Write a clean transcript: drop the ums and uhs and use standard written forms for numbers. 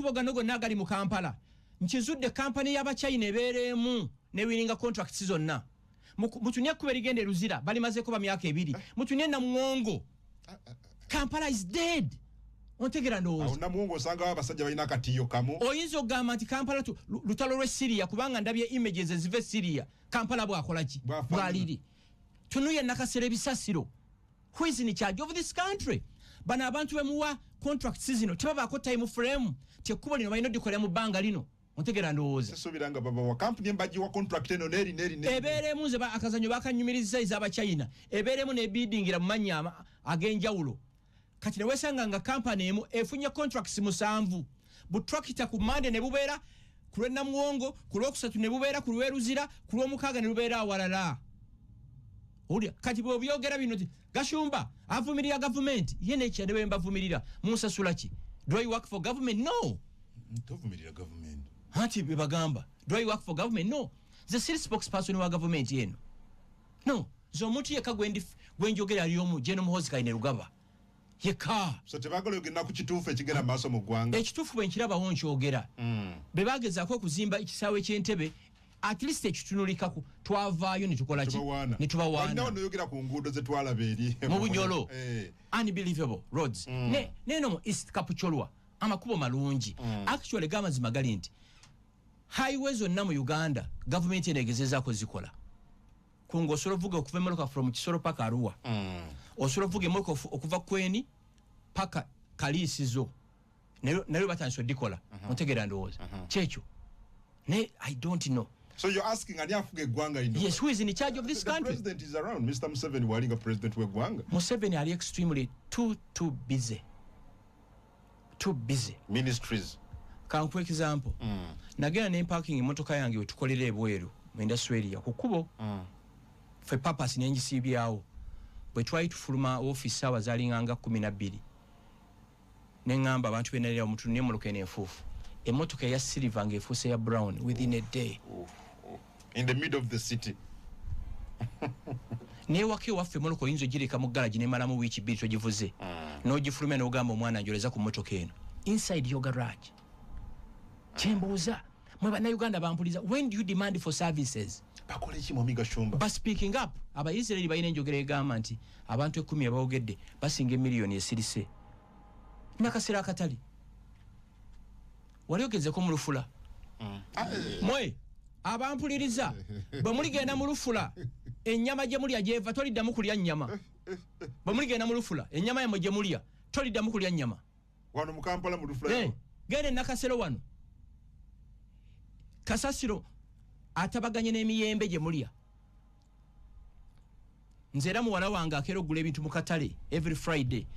amakubo gano gonna agali mu Kampala nkizudde kampani y'Abachina ebeeremu ne winning contracts zonna mutunie kuba ligende Luzira bali mazeko ba myaka 2 mutunie na Muwongo Kampala is dead ontegera ndowooza na Muwongo osanga abasajja balina katiyo kamu oyinza okugamba nti Kampala lutalo lwe Syria kubanga ndabye images ezive Syria Kampala bwakola ki bwaliri tunuye nakasere bisasiro who is in charge of this country bana abantu bemuwa contracts zino tebabako time frame tekubo lino balina dikolera mu banga lino ontegera ndowooza sobiranga baba wa company embaji wa contract eno neri eberemu ze akazanyo bakanyumiriza iz'Abachina eberemu ne biddingira mu manyama agenjawulo kati ne wesanga nga company emu efunye contracts 7 bu tractor ku Mande ne bubeera ku Namuwongo ku Lwokusatu ne bubeera ku Lweruzira ku Lwomukaga ne bubeera awalala Olia kati bwo byogera bino Gashumba avumirira government yene kyadebe mbavumirira musasula ki do I work for government no ntovumirira government hati bebagamba do I work for government no the city spokesperson wa government yeno no zo mutu yeka gwenjogera aliyomu jeno muhozi kaine rugaba yeka so tebagalo genda ku kitufu ekigera maaso mu gwanga ekitufu bwenkiraba wonkyogera bebageza ko kuzimba ikisawe ky'entebe at least ekitunulikako twavaayo ne tukola ki ne tubawaana no yogera ku ngudo ze twalabeeri mu Bunyolo unbelievable roads neno mu East Kapucholwa amakubo malungi actually gamazi magali nti highways onna mu Uganda government enegezezaako zikola kungo osolovuga okuva emoloka from Kisoro paka Arua osolovuga emoloka okuva Kweni paka Kalisizo nayo batanso dikola ontegera ndowooza kyekyo ne I don't know. So you're asking ani afuge gwanga ino? Yes, who is in charge of this country? The president is around. Mr. Museveni walinga president we gwanga. Museveni are extremely too busy. Too busy. Ministries. For example, nagenda ne parking emotoka yange wetukolera ebweru mu industry area kukubo for purpose ne NGCBAO bwe try to fuluma office hours alinganga 12 ne ngamba abantu benalira omuntu ne muluka enfufu emotoka ya silver ngefuse ya brown within a day in the middle of the city ne wake waffe muluko yinzo gireka mu garage ne mala mu wiki bityo givuze no gifulumya no gamba omwana njoleza ku motoka eno inside your garage chembuza mwe bana Uganda bampuliza when do you demand for services bakole ki Mwamiga Shumba but speaking up aba Israeli bayine njogere gamba nti abantu 10 abawogedde basinga miliyoni esirise nakasera akatali waliogeze ko mu Lufula mwe abampuliriza bwe muligenda mu Lufula ennyama gye mulya gyeva toliddamu kulya nnyama bwe muligenda mu Lufula ennyama yamwe gye mulya toliddamu kulya nnyama wano mu Kampala mu Lufula gende nakasero wano Kasasiro atabaganye n'emiyembe gye mulya nzera muwala wange akero gula ebintu mu katale every Friday